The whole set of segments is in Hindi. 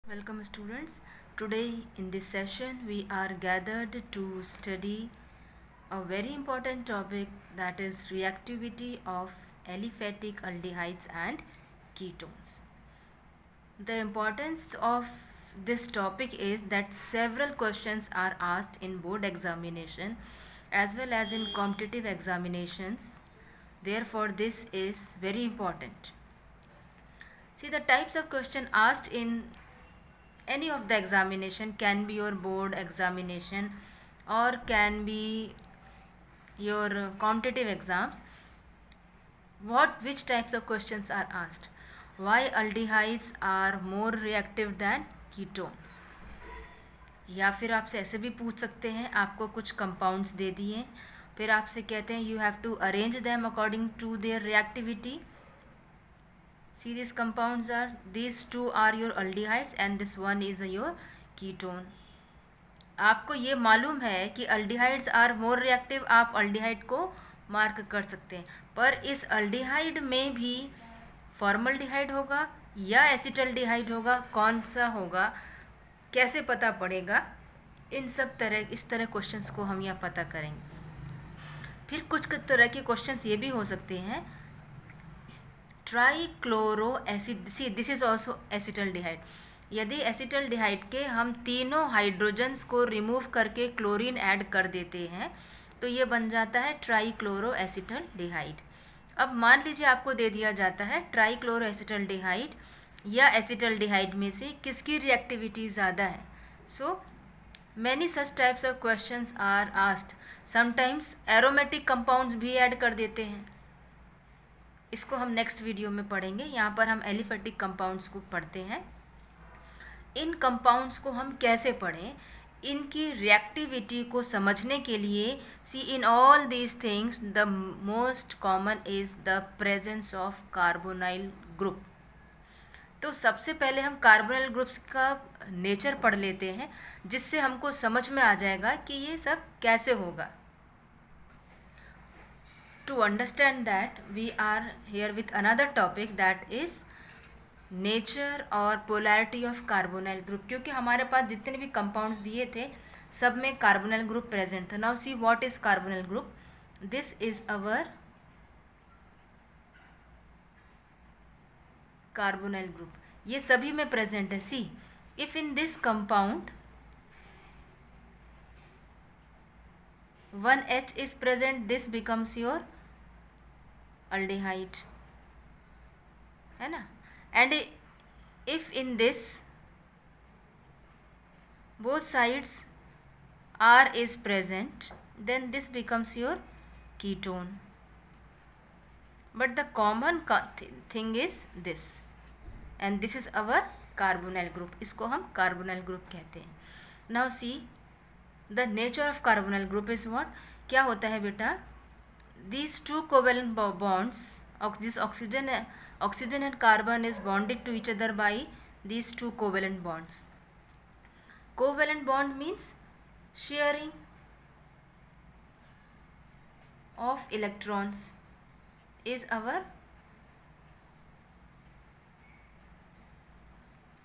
Welcome students. Today in this session we are gathered to study a very important topic, that is reactivity of aliphatic aldehydes and ketones. The importance of this topic is that several questions are asked in board examination as well as in competitive examinations. Therefore this is very important. See, the types of question asked in any of the examination can be your board examination or can be your competitive exams. Which types of questions are asked? Why aldehydes are more reactive than ketones? या फिर आपसे ऐसे भी पूछ सकते हैं, आपको कुछ कंपाउंड्स दे दिए, फिर आपसे कहते हैं you have to arrange them according to their reactivity. See, these compounds are, these two are your aldehydes and this one is your ketone. आपको ये मालूम है कि aldehydes are more reactive, आप aldehyde को मार्क कर सकते हैं, पर इस aldehyde में भी formaldehyde होगा या acetaldehyde होगा, कौन सा होगा, कैसे पता पड़ेगा, इस तरह क्वेश्चंस को हम यहाँ पता करेंगे. फिर कुछ तरह के क्वेश्चंस ये भी हो सकते हैं, trichloro acid, see this is also acetaldehyde. यदि एसिटल्डिहाइड के हम तीनों हाइड्रोजन्स को रिमूव करके क्लोरीन ऐड कर देते हैं तो ये बन जाता है ट्राईक्लोरो एसिटल्डिहाइड. अब मान लीजिए आपको दे दिया जाता है ट्राईक्लोरो एसिटल्डिहाइड या एसिटल्डिहाइड में से किसकी रिएक्टिविटी ज़्यादा है. So many such types of questions are asked. Sometimes aromatic compounds भी ऐड कर देते हैं, इसको हम नेक्स्ट वीडियो में पढ़ेंगे. यहाँ पर हम एलिफेटिक कंपाउंड्स को पढ़ते हैं. इन कंपाउंड्स को हम कैसे पढ़ें, इनकी रिएक्टिविटी को समझने के लिए, see in all these things the most common is the presence of carbonyl group. तो सबसे पहले हम कार्बोनाइल ग्रुप्स का नेचर पढ़ लेते हैं, जिससे हमको समझ में आ जाएगा कि ये सब कैसे होगा. To understand that, we are here with another topic, that is nature और polarity of carbonyl group. क्योंकि हमारे पास जितने भी compounds दिए थे सब में carbonyl group present था. Now see what is carbonyl group. This is our carbonyl group. ये सभी में present है. See, if in this compound 1H is present, this becomes your aldehyde, है ना. and if in this both sides R is present, then this becomes your ketone. but the common thing is this, and this is our carbonyl group. इसको हम carbonyl group कहते हैं. now see the nature of carbonyl group is what. क्या होता है बेटा, these two covalent bonds of this oxygen and carbon is bonded to each other by these two covalent bonds. Covalent bond means sharing of electrons is our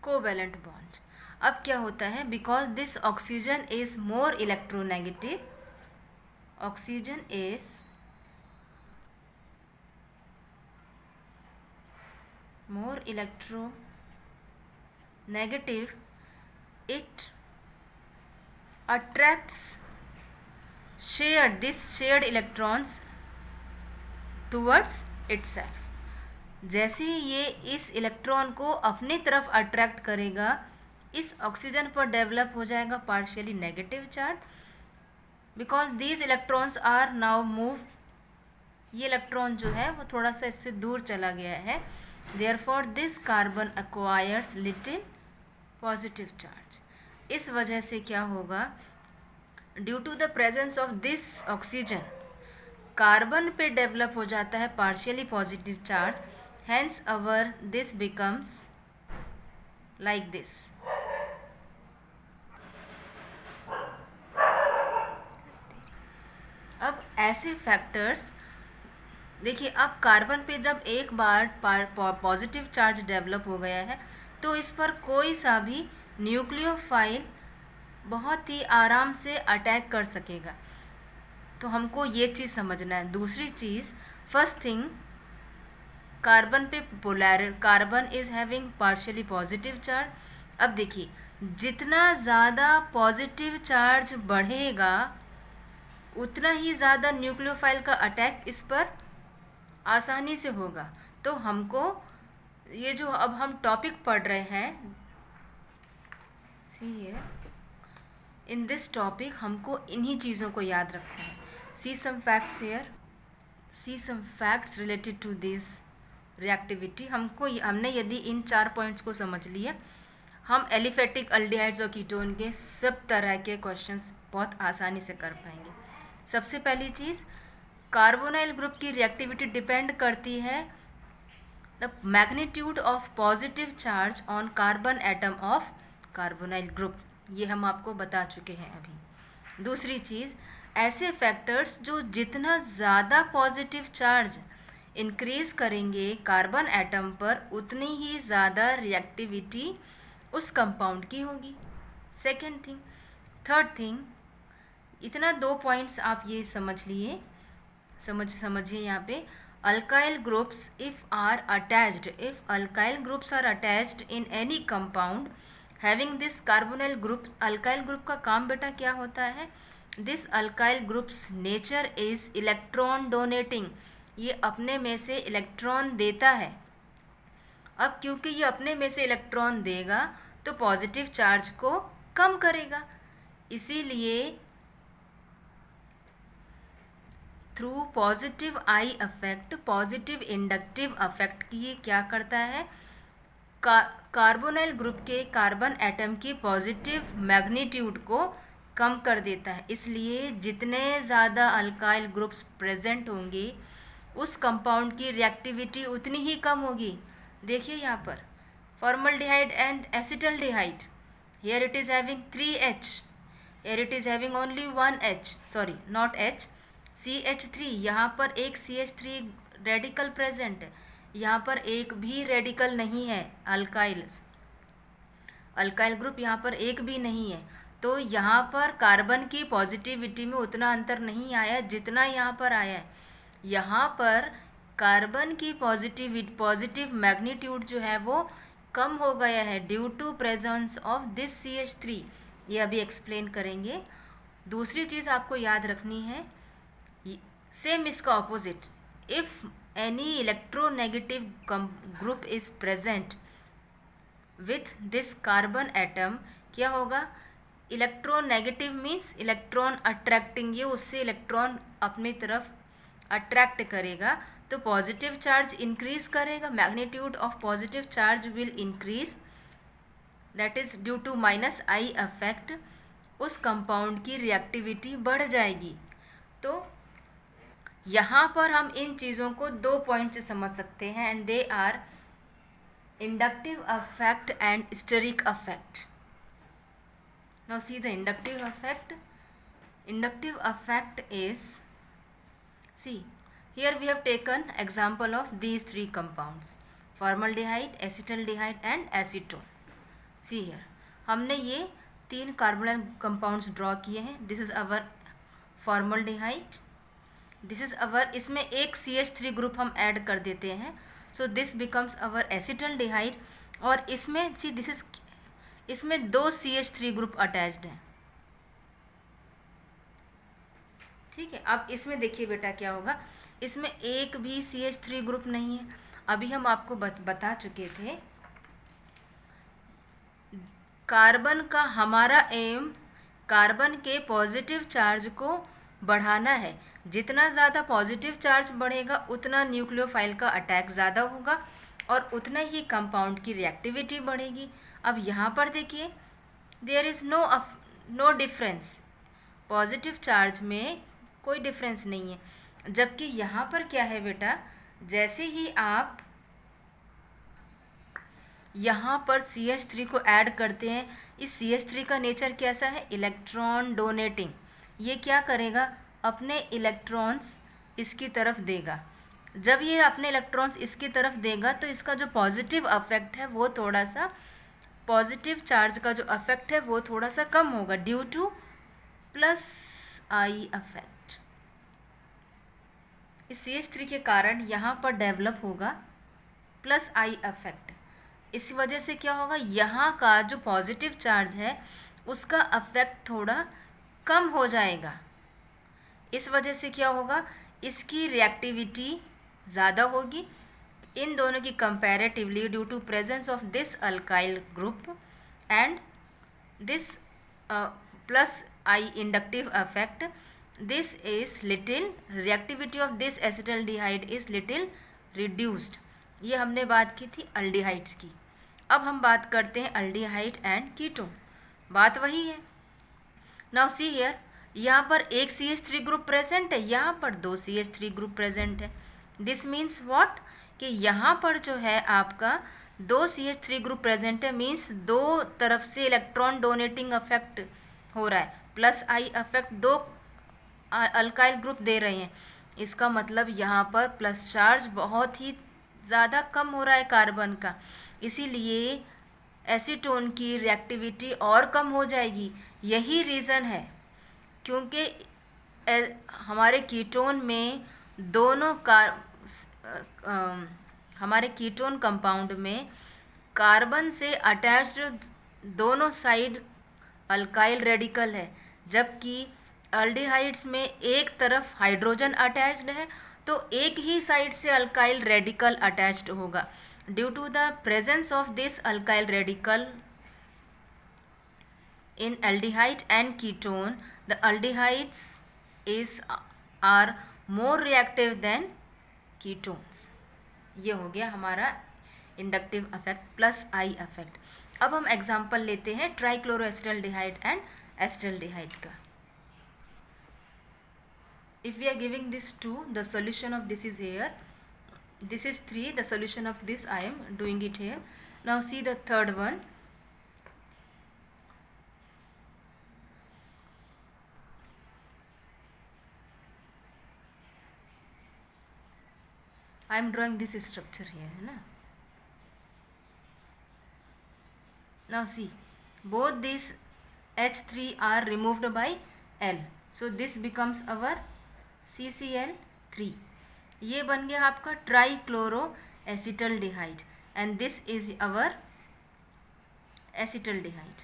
covalent bond. अब क्या होता है, because this oxygen is more electronegative, oxygen is more electronegative, it attracts these shared electrons towards itself. जैसे ही ये इस इलेक्ट्रॉन को अपनी तरफ अट्रैक्ट करेगा, इस ऑक्सीजन पर डेवलप हो जाएगा partially negative charge, because these electrons are now move. ये इलेक्ट्रॉन जो है वो थोड़ा सा इससे दूर चला गया है. Therefore this carbon acquires little positive charge. इस वजह से क्या होगा, due to the presence of this oxygen carbon पे डेवलप हो जाता है partially positive charge. Hence our this becomes like this. अब ऐसे फैक्टर्स देखिए, अब कार्बन पे जब एक बार पॉजिटिव चार्ज डेवलप हो गया है तो इस पर कोई सा भी न्यूक्लियोफाइल बहुत ही आराम से अटैक कर सकेगा। तो हमको ये चीज़ समझना है। दूसरी चीज़, फर्स्ट थिंग, कार्बन पे carbon is having partially positive charge. अब देखिए, जितना ज़्यादा पॉजिटिव चार्ज बढ़ेगा उतना ही ज़्यादा न्यूक्लियोफाइल का अटैक इस पर आसानी से होगा। तो हमको ये जो अब हम टॉपिक पढ़ रहे हैं, see here, in this topic हमको इन्हीं चीज़ों को याद रखना है। See some facts here, see some facts related to this reactivity. हमने यदि इन 4 पॉइंट्स को समझ लिए, हम एलिफेटिक अल्डिहाइड्स और कीटोन के सब तरह के क्वेश्चंस बहुत आसानी से कर पाएंगे। सबसे पहली चीज़, कार्बोनाइल ग्रुप की रिएक्टिविटी डिपेंड करती है the magnitude of positive charge on carbon atom of carbonyl group. ये हम आपको बता चुके हैं अभी। दूसरी चीज़, ऐसे फैक्टर्स जो जितना ज़्यादा पॉजिटिव चार्ज इंक्रीज़ करेंगे कार्बन एटम पर, उतनी ही ज़्यादा रिएक्टिविटी उस कंपाउंड की होगी। Second thing. थर्ड थिंग, इतना 2 पॉइंट्स आप ये समझ लिए, समझिए यहाँ पे, alkyl groups if alkyl groups are attached in any compound having this carbonyl group. Alkyl group का काम बेटा क्या होता है? This alkyl groups nature is electron donating. ये अपने में से इलेक्ट्रॉन देता है। अब क्योंकि ये अपने में से इलेक्ट्रॉन देगा तो पॉजिटिव चार्ज को कम करेगा, इसीलिए थ्रू पॉजिटिव आई अफेक्ट, पॉजिटिव इंडक्टिव अफेक्ट की ये क्या करता है, कार्बोनाइल ग्रुप के कार्बन एटम की पॉजिटिव मैग्नीट्यूड को कम कर देता है। इसलिए जितने ज़्यादा अल्काइल ग्रुप्स प्रेजेंट होंगे उस कंपाउंड की रिएक्टिविटी उतनी ही कम होगी। देखिए यहाँ पर formaldehyde and acetaldehyde, here it is having 3H, here it is having only 1H, sorry not H, CH3। यहाँ पर एक CH3 रेडिकल प्रेजेंट है, यहाँ पर एक भी रेडिकल नहीं है। अल्काइल ग्रुप यहाँ पर एक भी नहीं है। तो यहाँ पर कार्बन की पॉजिटिविटी में उतना अंतर नहीं आया जितना यहाँ पर आया है। यहाँ पर कार्बन की पॉजिटिव मैग्नीट्यूड जो है वो कम हो गया है due to presence of this CH3। ये अभी एक्सप्लेन करेंगे। दूसरी चीज़ आपको याद रखनी है, सेम इसका opposite, if any electronegative group is present with this carbon atom, क्या होगा? इलेक्ट्रोनेगेटिव मीन्स इलेक्ट्रॉन अट्रैक्टिंग, ये उससे इलेक्ट्रॉन अपनी तरफ अट्रैक्ट करेगा तो पॉजिटिव चार्ज इंक्रीज करेगा, magnitude of positive charge will increase, that is due to -I effect. उस कंपाउंड की रिएक्टिविटी बढ़ जाएगी। तो यहाँ पर हम इन चीज़ों को 2 पॉइंट से समझ सकते हैं, and they are inductive effect and steric effect. Now see the inductive effect. Inductive effect is, see here we have taken example of these 3 compounds, formaldehyde, acetaldehyde and acetone. See here हमने ये 3 कार्बोनाइल कंपाउंड्स ड्रॉ किए हैं। This is our formaldehyde, this is our, इसमें एक CH3 ग्रुप हम ऐड कर देते हैं, so this becomes our acetaldehyde. और इसमें सी दिस इज, इसमें 2 CH3 ग्रुप अटैच्ड हैं। ठीक है, अब इसमें देखिए बेटा क्या होगा, इसमें एक भी CH3 ग्रुप नहीं है। अभी हम आपको बता चुके थे, कार्बन का हमारा एम कार्बन के पॉजिटिव चार्ज को बढ़ाना है। जितना ज़्यादा पॉजिटिव चार्ज बढ़ेगा उतना न्यूक्लियोफाइल का अटैक ज़्यादा होगा और उतना ही कंपाउंड की रिएक्टिविटी बढ़ेगी। अब यहाँ पर देखिए, there is no difference, positive charge में कोई डिफरेंस नहीं है। जबकि यहाँ पर क्या है बेटा, जैसे ही आप यहाँ पर CH3 को ऐड करते हैं, इस CH3 का नेचर कैसा है? Electron donating. ये क्या करेगा? अपने इलेक्ट्रॉन्स इसकी तरफ देगा। जब ये अपने इलेक्ट्रॉन्स इसकी तरफ देगा तो इसका जो पॉजिटिव अफेक्ट है वो थोड़ा सा पॉजिटिव चार्ज का जो अफेक्ट है वो थोड़ा सा कम होगा ड्यू टू प्लस आई अफेक्ट। इस CH3 के कारण यहाँ पर डेवलप होगा प्लस आई अफेक्ट। इस वजह से क्या होगा, यहाँ का जो पॉजिटिव चार्ज है उसका अफेक्ट थोड़ा कम हो जाएगा। इस वजह से क्या होगा, इसकी रिएक्टिविटी ज़्यादा होगी इन दोनों की comparatively due to presence of this alkyl group and this plus I inductive effect. This is little reactivity of this acetaldehyde is little reduced. ये हमने बात की थी अल्डिहाइड्स की। अब हम बात करते हैं अल्डिहाइड एंड कीटोन। बात वही है। नाउ सी हियर, यहाँ पर एक CH3 ग्रुप प्रेजेंट है, यहाँ पर दो CH3 ग्रुप प्रेजेंट है। दिस मीन्स व्हाट, कि यहाँ पर जो है आपका दो CH3 ग्रुप प्रेजेंट है, मीन्स दो तरफ से इलेक्ट्रॉन डोनेटिंग अफेक्ट हो रहा है, प्लस आई अफेक्ट दो अल्काइल ग्रुप दे रहे हैं। इसका मतलब यहाँ पर प्लस चार्ज बहुत ही ज़्यादा कम हो रहा है कार्बन का, इसीलिए एसीटोन की रिएक्टिविटी और कम हो जाएगी। यही रीज़न है क्योंकि हमारे कीटोन में दोनों हमारे कीटोन कंपाउंड में कार्बन से अटैच्ड दोनों साइड अल्काइल रेडिकल है, जबकि अल्डिहाइड्स में एक तरफ हाइड्रोजन अटैच्ड है तो एक ही साइड से अल्काइल रेडिकल अटैच्ड होगा। Due to the presence of this alkyl radical in aldehyde and ketone, the aldehydes are more reactive than ketones। ये हो गया हमारा इंडक्टिव अफेक्ट प्लस आई अफेक्ट। अब हम एग्जांपल लेते हैं ट्राइक्लोरोएसिटल्डिहाइड एंड एसिटल्डिहाइड का। If we are giving this 2, the solution of this is here. This is 3, the solution of this I am doing it here. Now see the third one. I am drawing this structure here, है ना। Now see, both these H3 are removed by L, so this becomes our CCl3। ये बन गया आपका trichloroacetaldehyde and this is our acetaldehyde.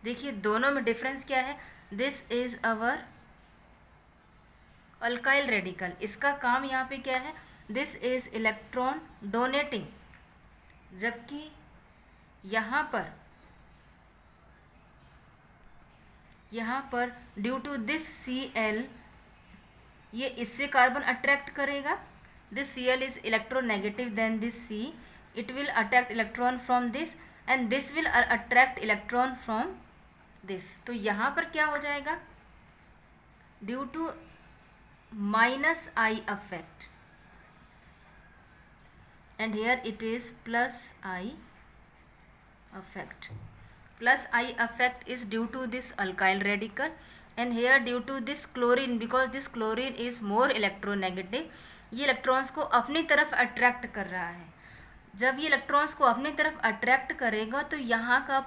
देखिए दोनों में डिफरेंस क्या है, this is our alkyl radical, इसका काम यहाँ पे क्या है, दिस इज इलेक्ट्रॉन डोनेटिंग, जबकि यहाँ पर ड्यू टू दिस Cl ये इससे कार्बन अट्रैक्ट करेगा, this Cl is electronegative than this C, it will attract electron from this and this will attract electron from this. तो यहाँ पर क्या हो जाएगा, due to minus I effect and here it is plus I effect. Plus I effect is due to this alkyl radical and here due to this chlorine, because this chlorine is more electronegative, ये इलेक्ट्रॉन्स को अपनी तरफ अट्रैक्ट कर रहा है। जब ये इलेक्ट्रॉन्स को अपनी तरफ अट्रैक्ट करेगा तो यहाँ का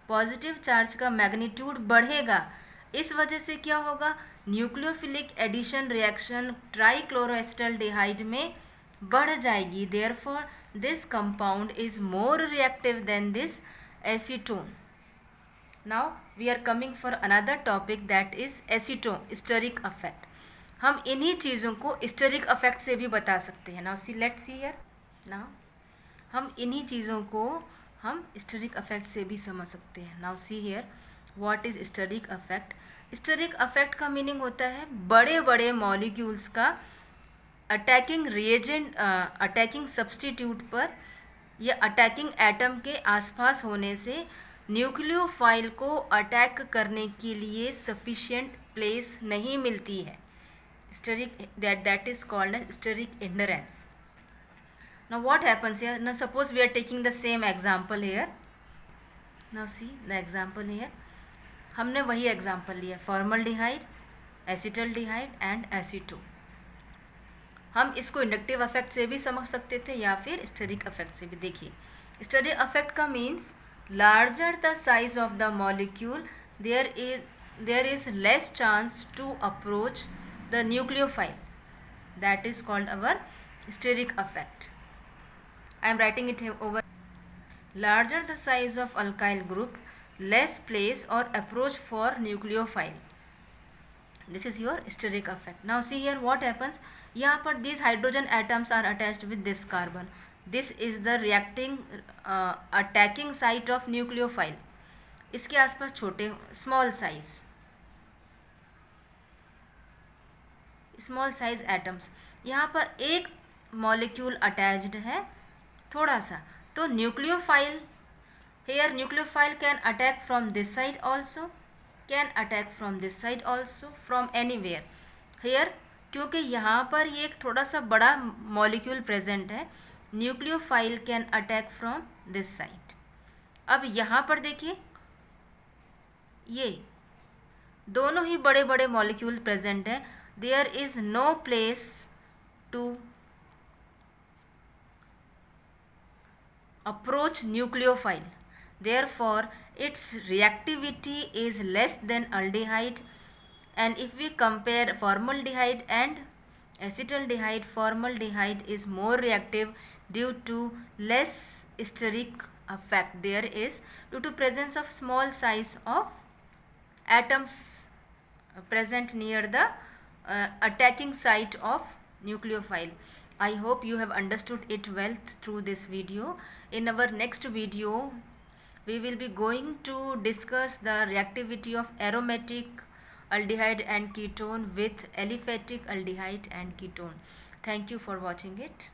पॉजिटिव चार्ज का मैग्नीट्यूड बढ़ेगा। इस वजह से क्या होगा, न्यूक्लियोफिलिक एडिशन रिएक्शन ट्राइक्लोरोएसिटल्डिहाइड में बढ़ जाएगी। Therefore this compound is more reactive than this acetone. Now we are coming for another topic that is acetone steric effect. हम इन्हीं चीज़ों को स्टेरिक अफेक्ट से भी बता सकते हैं। Now see let's see here, now हम इन्हीं चीज़ों को हम स्टेरिक अफेक्ट से भी समझ सकते हैं। Now see here what is steric effect. Steric effect का मीनिंग होता है बड़े बड़े मॉलिक्यूल्स का अटैकिंग रिएजेंट अटैकिंग सब्स्टिट्यूट पर या अटैकिंग एटम के आसपास होने से न्यूक्लियोफाइल को अटैक करने के लिए सफिशिएंट प्लेस नहीं मिलती है। Steric that is called as steric hindrance. Now what happens here? Now suppose we are taking the same example here. Now see the example here. हमने वही एग्जाम्पल लिया, फॉर्मल्डिहाइड, एसिटल्डिहाइड एंड एसीटोन। हम इसको इंडक्टिव इफेक्ट से भी समझ सकते थे या फिर स्टेरिक इफेक्ट से भी। देखिए, स्टेरिक इफेक्ट का means larger the size of the molecule there is less chance to approach the nucleophile, that is called our steric effect. I am writing it over. Larger the size of alkyl group, less place or approach for nucleophile. This is your steric effect. Now see here what happens. यहाँ पर these hydrogen atoms are attached with this carbon. This is the reacting attacking site of nucleophile. इसके आसपास छोटे small साइज एटम्स, यहाँ पर एक मॉलिक्यूल अटैच्ड है थोड़ा सा, तो nucleophile, here nucleophile can attack from this side also, can attack from this side also, from anywhere here, क्योंकि यहाँ पर ये एक थोड़ा सा बड़ा मॉलिक्यूल प्रेजेंट है, nucleophile can attack from this side. अब यहाँ पर देखिए, ये दोनों ही बड़े बड़े मॉलिक्यूल प्रेजेंट हैं, there is no place to approach nucleophile, therefore its reactivity is less than aldehyde. And if we compare formaldehyde and acetaldehyde, formaldehyde is more reactive due to less steric effect. There is due to presence of small size of atoms present near the attacking site of nucleophile. I hope you have understood it well through this video. In our next video, we will be going to discuss the reactivity of aromatic aldehyde and ketone with aliphatic aldehyde and ketone. Thank you for watching it.